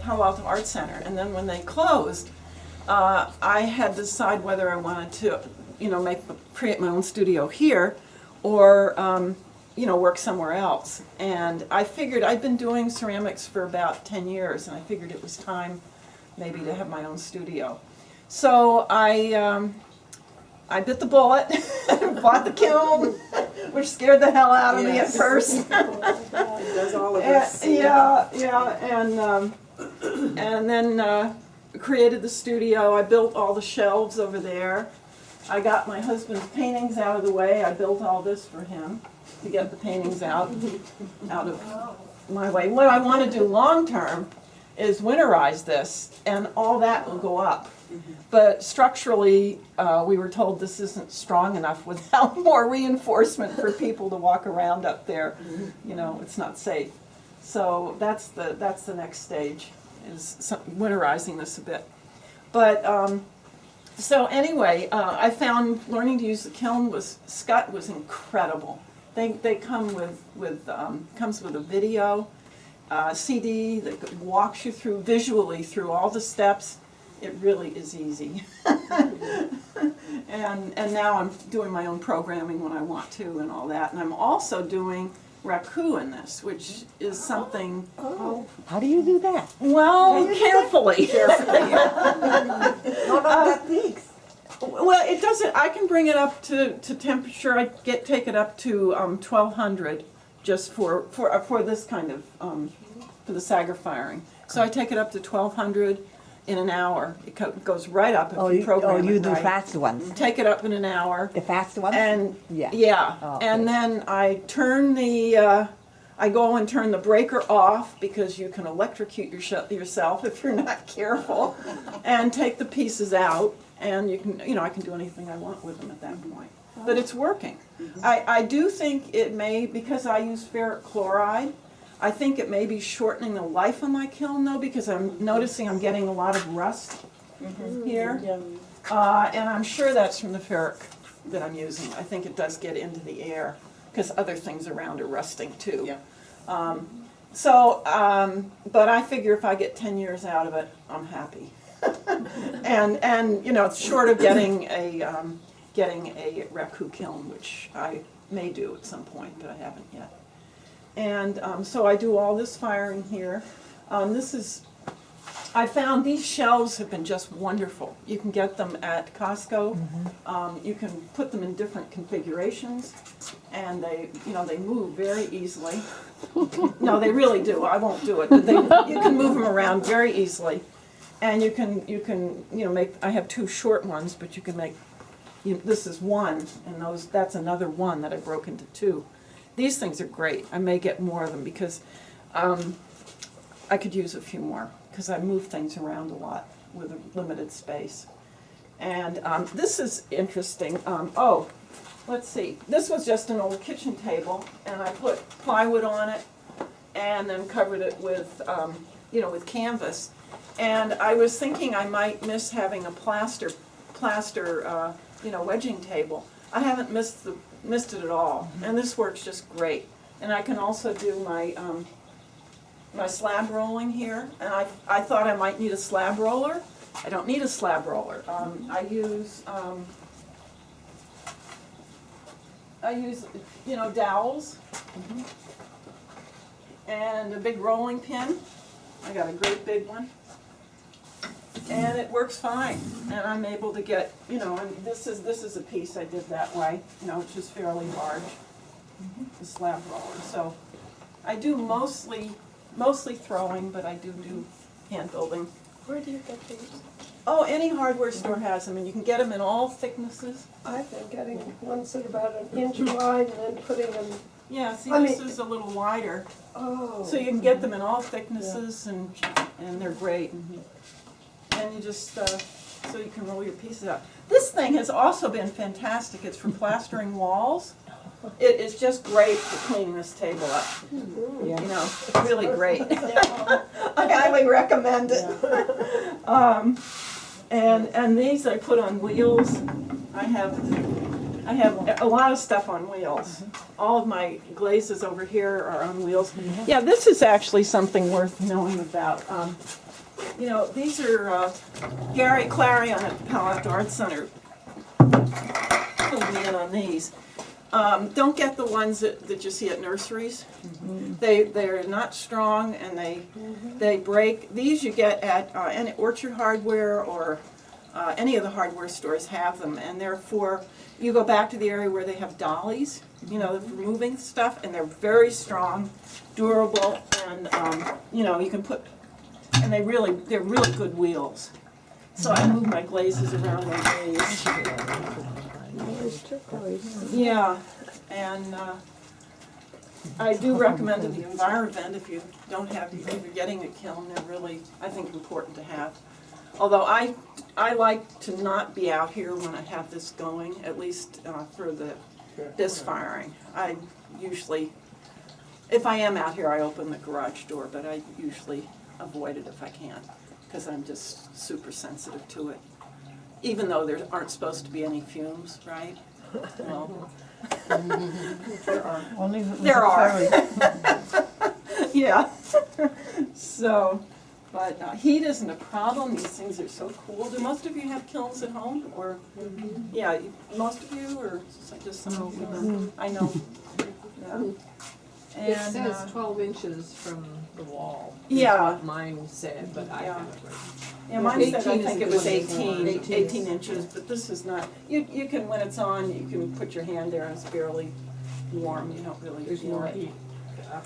Palo Alto Art Center, and then when they closed, I had to decide whether I wanted to, create my own studio here, or work somewhere else. And I figured I'd been doing ceramics for about 10 years, and I figured it was time maybe to have my own studio. So I bit the bullet and bought the kiln, which scared the hell out of me at first. It does all of this. And then created the studio. I built all the shelves over there. I got my husband's paintings out of the way. I built all this for him to get the paintings out of my way. What I want to do long term is winterize this, and all that will go up. But structurally, we were told this isn't strong enough without more reinforcement for people to walk around up there. It's not safe. So that's the next stage, is winterizing this a bit. But so anyway, I found learning to use the kiln Scott was incredible. They come comes with a video, CD that walks you through visually through all the steps. It really is easy. and now I'm doing my own programming when I want to and all that. And I'm also doing raku in this, which is something. Oh. How do you do that? Well, carefully. No, that takes. Well, it doesn't. I can bring it up to temperature. I take it up to 1200 just for this kind of for the Sager firing. So I take it up to 1200 in an hour. It goes right up if you program it you do right. fast ones. Take it up in an hour. The fast ones? And yeah. Oh, okay. And then I turn the. I go and turn the breaker off, because you can electrocute yourself if you're not careful, and take the pieces out, and you can, I can do anything I want with them at that point. But it's working. I do think it may, because I use ferric chloride, I think it may be shortening the life of my kiln though, because I'm noticing I'm getting a lot of rust here. And I'm sure that's from the ferric that I'm using. I think it does get into the air, because other things around are rusting too. Yeah. But I figure if I get 10 years out of it, I'm happy. and it's short of getting a raku kiln, which I may do at some point, but I haven't yet. And so I do all this firing here. I found these shelves have been just wonderful. You can get them at Costco. You can put them in different configurations, and they move very easily. No, they really do. I won't do it, but you can move them around very easily, and you can make. I have two short ones, but you can make. This is one, and that's another one that I broke into two. These things are great. I may get more of them because I could use a few more, because I move things around a lot with a limited space. And this is interesting. Let's see. This was just an old kitchen table, and I put plywood on it, and then covered it with, with canvas. And I was thinking I might miss having a plaster, wedging table. I haven't missed it at all, and this works just great. And I can also do my slab rolling here, and I thought I might need a slab roller. I don't need a slab roller. I use dowels and a big rolling pin. I got a great big one, and it works fine. And I'm able to get, and this is a piece I did that way, which is fairly large, the slab roller. So I do mostly throwing, but I do hand building. Where do you get these? Oh, any hardware store has them, and you can get them in all thicknesses. I've been getting ones that are about an inch wide and then putting them. Yeah, see, this is a little wider. Oh. So you can get them in all thicknesses, and they're great. And you just, so you can roll your pieces out. This thing has also been fantastic. It's for plastering walls. It is just great for cleaning this table up. It's really great. I highly recommend it. And these I put on wheels. I have a lot of stuff on wheels. All of my glazes over here are on wheels. Yeah, this is actually something worth knowing about. You know, these are Gary Clarion at Palo Alto Art Center filled me in on these. Don't get the ones that you see at nurseries. They're not strong and they break. These you get at any Orchard Hardware or any of the hardware stores have them, and they're for, you go back to the area where they have dollies, you know, for moving stuff, and they're very strong, durable, and you know, you can put, and they're really good wheels. So I move my glazes around on these. Yeah, and I do recommend to the environment, if you don't have, if you're getting a kiln, they're really, I think, important to have. Although I like to not be out here when I have this going, at least for this firing. I usually, if I am out here, I open the garage door, but I usually avoid it if I can, because I'm just super sensitive to it. Even though there aren't supposed to be any fumes, right? Well, there are. Only if it was There a are. fairy. Yeah. So, but heat isn't a problem. These things are so cool. Do most of you have kilns at home, or? Yeah, most of you, or just some of you? I know. Yeah. It And, says 12 inches from the wall. Yeah. Is what mine said, but I Yeah. have it right. yeah, mine said, I 18 is think the it was one that's 18, on. 18 inches, but this is not. You can, when it's on, you can put your hand there and it's barely warm. You don't really There's feel more it. heat up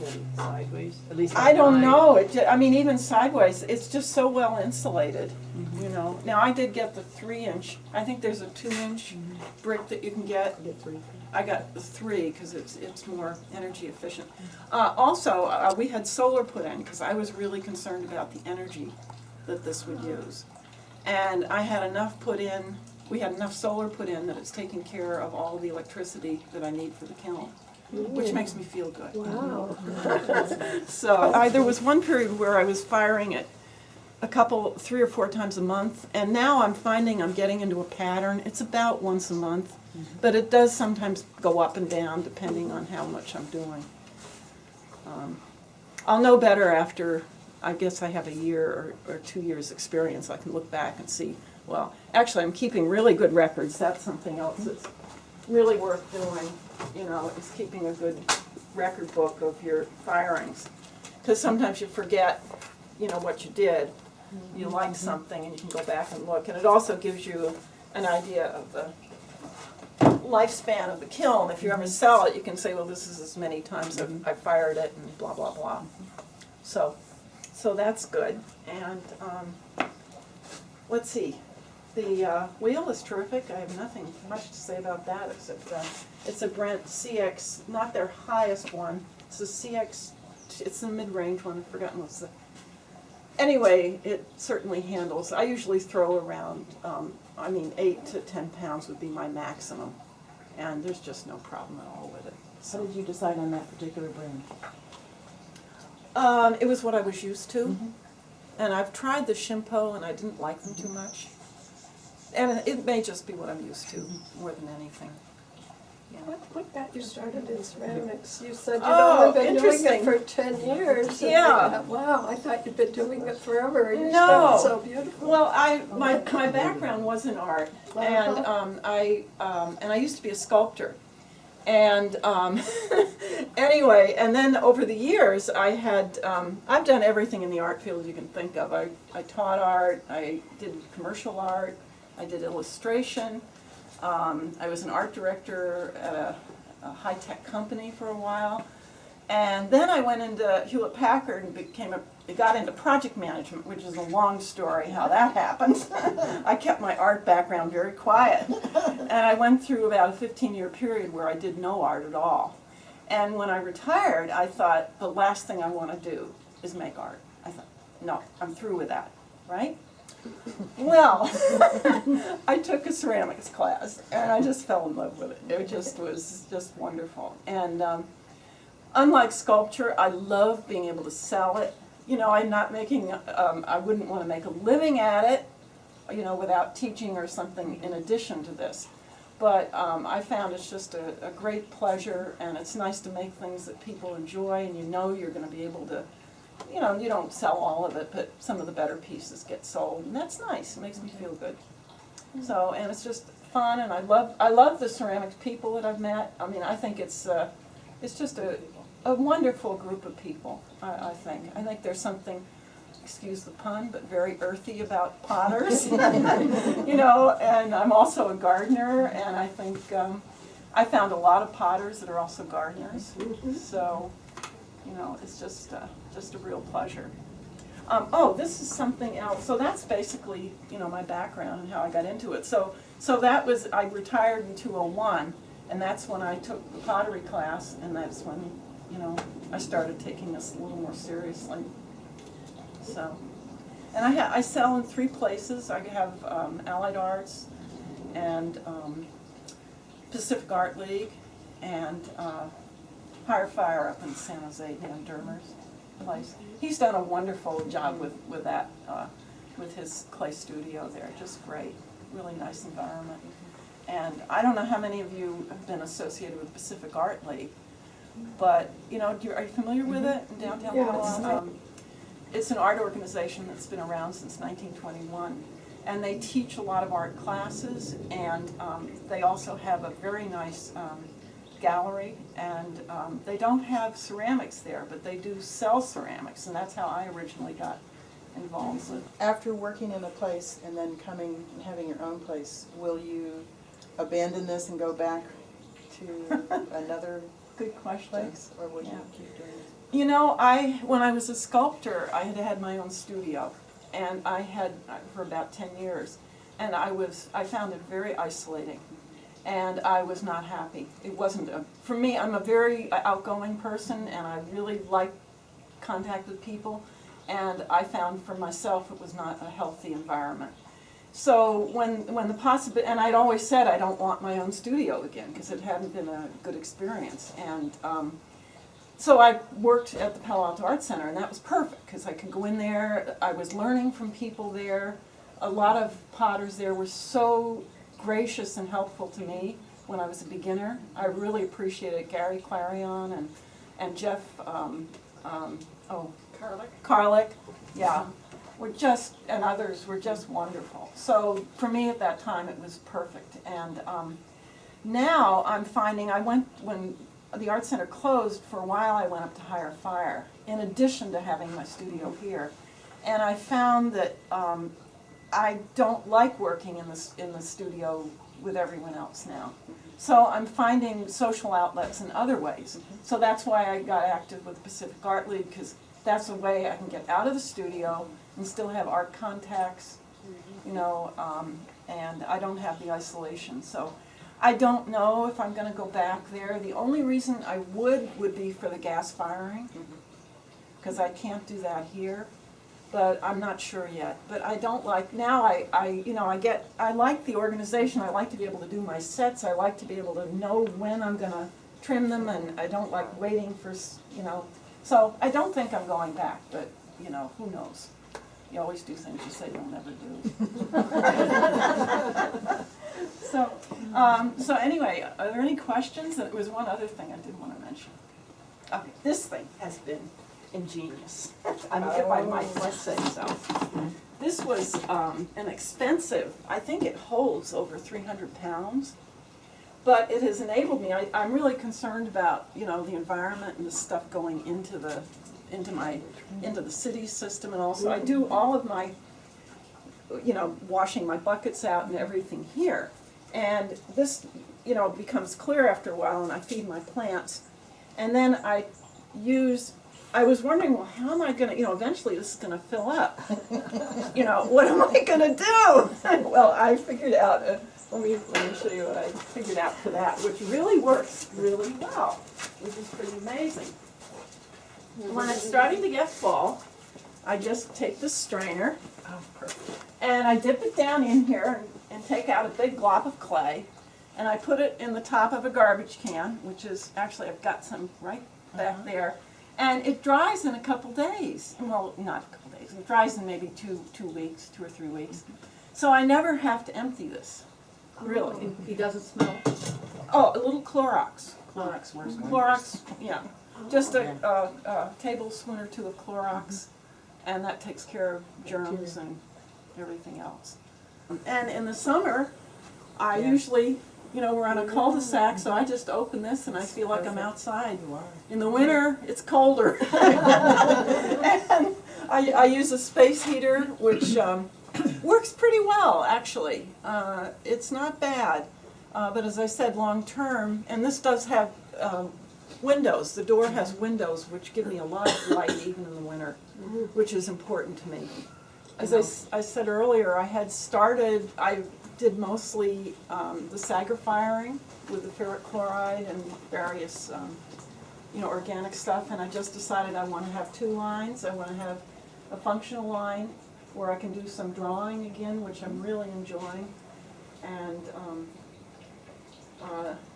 than sideways, at least I on don't mine. know. I mean, even sideways, it's just so well insulated, you know. Now, I did get the 3-inch. I think there's a 2-inch brick that you can get. Get 3. I got the 3 because it's more energy efficient. Also, we had solar put in because I was really concerned about the energy that this would use. And I had enough put in, we had enough solar put in that it's taking care of all the electricity that I need for the kiln, which makes me feel good. Wow. So there was one period where I was firing it 3 or 4 times a month, and now I'm finding I'm getting into a pattern. It's about once a month, but it does sometimes go up and down depending on how much I'm doing. I'll know better after, I guess I have a year or 2 years experience. I can look back and see, well, actually I'm keeping really good records. That's something else that's really worth doing, you know, is keeping a good record book of your firings. Because sometimes you forget, you know, what you did. You like something and you can go back and look. And it also gives you an idea of the lifespan of the kiln. If you ever sell it, you can say, well, this is as many times I fired it and blah, blah, blah. So that's good. And let's see. The wheel is terrific. I have nothing much to say about that except it's a Brent CX, not their highest one. It's a CX, it's the mid-range one. I've forgotten what's the... Anyway, it certainly handles. I usually throw around, 8 to 10 pounds would be my maximum. And there's just no problem at all with it. How did you decide on that particular brand? It was what I was used to. And I've tried the Shimpo and I didn't like them too much. And it may just be what I'm used to more than anything. Yeah. What got you started in ceramics? You said you'd Oh, only been doing interesting. it for 10 years. and Yeah. I thought, wow, I thought you'd been doing it forever. Your No. stuff is so beautiful. Well, my background was in art, and I used to be a sculptor, and anyway, and then over the years I had I've done everything in the art field you can think of. I taught art, I did commercial art, I did illustration. I was an art director at a high-tech company for a while. And then I went into Hewlett-Packard and got into project management, which is a long story how that happened. I kept my art background very quiet. And I went through about a 15-year period where I did no art at all. And when I retired, I thought, the last thing I want to do is make art. I thought, no, I'm through with that, right? Well, I took a ceramics class, and I just fell in love with it. It just was just wonderful. And unlike sculpture, I love being able to sell it. You know, I'm not making, I wouldn't want to make a living at it, you know, without teaching or something in addition to this. But I found it's just a great pleasure, and it's nice to make things that people enjoy, and you know you're going to be able to you don't sell all of it, but some of the better pieces get sold, and that's nice. It makes me feel good. So, and it's just fun, and I love the ceramics people that I've met. I mean, I think it's just a wonderful group of people. I think there's something, excuse the pun, but very earthy about potters. And I'm also a gardener, and I think I found a lot of potters that are also gardeners. So, it's just a real pleasure. This is something else. So that's basically, my background and how I got into it. So that was, I retired in 2001, and that's when I took the pottery class, and that's when, I started taking this a little more seriously. So, and I sell in 3 places. I have Allied Arts and Pacific Art League and Higher Fire up in San Jose, Dan Dermer's place. He's done a wonderful job with that, with his clay studio there. Just great, really nice environment. And I don't know how many of you have been associated with Pacific Art League, but are you familiar with it in downtown Palo Alto? It's an art organization that's been around since 1921, and they teach a lot of art classes, and they also have a very nice gallery, and they don't have ceramics there, but they do sell ceramics, and that's how I originally got involved with. After working in a place and then coming and having your own place, will you abandon this and go back to another Good question. place, or will you Yeah. keep doing it? When I was a sculptor, I had my own studio, and I had for about 10 years, and I found it very isolating, and I was not happy. It wasn't, for me, I'm a very outgoing person, and I really like contact with people, and I found for myself it was not a healthy environment. So when the possibility, and I'd always said I don't want my own studio again, because it hadn't been a good experience, and so I worked at the Palo Alto Art Center, and that was perfect, because I could go in there. I was learning from people there. A lot of potters there were so gracious and helpful to me when I was a beginner. I really appreciated Gary Clarion and Jeff, Carlick, yeah, and others were just wonderful. So for me at that time, it was perfect. And now I'm finding, when the art center closed, for a while I went up to Higher Fire, in addition to having my studio here. And I found that I don't like working in the studio with everyone else now. So I'm finding social outlets in other ways. So that's why I got active with the Pacific Art League, because that's a way I can get out of the studio and still have art contacts, and I don't have the isolation. So I don't know if I'm going to go back there. The only reason I would be for the gas firing, because I can't do that here. But I'm not sure yet. But I don't like, now I like the organization. I like to be able to do my sets. I like to be able to know when I'm going to trim them, and I don't like waiting for, So I don't think I'm going back, but, who knows? You always do things you say you'll never do. So anyway, are there any questions? There was one other thing I did want to mention. Okay, this thing has been ingenious. If I might say so. This was an expensive, I think it holds over 300 pounds, but it has enabled me, I'm really concerned about, the environment and the stuff going into the city system, and also I do all of my, washing my buckets out and everything here. And this, becomes clear after a while, and I feed my plants. And then I was wondering, well, how am I going to, eventually this is going to fill up. What am I going to do? Well, I figured out, let me show you what I figured out for that, which really works really well, which is pretty amazing. When it's starting to get full, I just take this strainer, and I dip it down in here and take out a big glob of clay, and I put it in the top of a garbage can, which is, actually I've got some right back there, and it dries in a couple days. Well, not a couple days, it dries in maybe 2 weeks, 2 or 3 weeks. So I never have to empty this, really. He doesn't smell? Oh, a little Clorox. Clorox works. Clorox, yeah. Just a tablespoon or two of Clorox, and that takes care of germs and everything else. And in the summer, I usually, we're on a cul-de-sac, so I just open this and I feel like I'm outside. In the winter, it's colder. And I use a space heater, which works pretty well, actually. It's not bad, but as I said, long term, and this does have windows. The door has windows, which give me a lot of light even in the winter, which is important to me. As I said earlier, I did mostly the Sager firing with the ferric chloride and various organic stuff, and I just decided I want to have two lines. I want to have a functional line where I can do some drawing again, which I'm really enjoying, and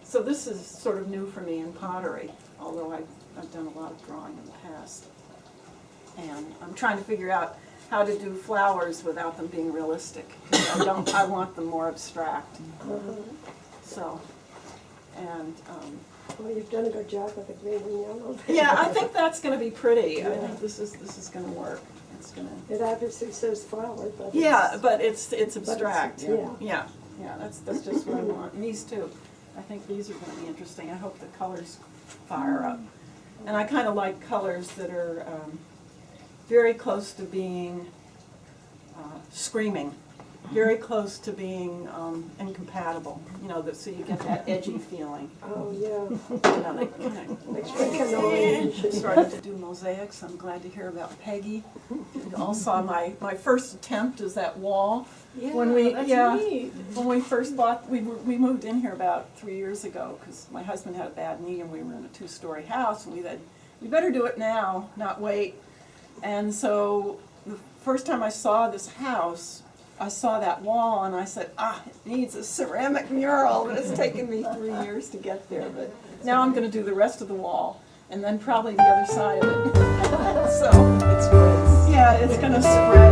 so this is sort of new for me in pottery, although I've done a lot of drawing in the past. And I'm trying to figure out how to do flowers without them being realistic. I want them more abstract. So, and Well, you've done a good job with the green and yellow. yeah, I think that's going to be pretty. I think this is going to work. It's going to. It obviously says flower, but Yeah, it's, but it's abstract. yeah. Yeah, that's just what I want. And these too. I think these are going to be interesting. I hope the colors fire up. And I kind of like colors that are very close to being screaming, very close to being incompatible. So you get that edgy feeling. Oh, yeah. They kind Like drinking orange. of started to do mosaics. I'm glad to hear about Peggy. You all saw my first attempt is that wall. Yeah, When we- that's yeah. neat. When we first bought, we moved in here about 3 years ago because my husband had a bad knee and we were in a 2-story house, and we said, we better do it now, not wait. And so the first time I saw this house, I saw that wall and I said, it needs a ceramic mural, but it's taken me 3 years to get there. But now I'm going to do the rest of the wall and then probably the other side of it. So It spreads. yeah, it's going to spread.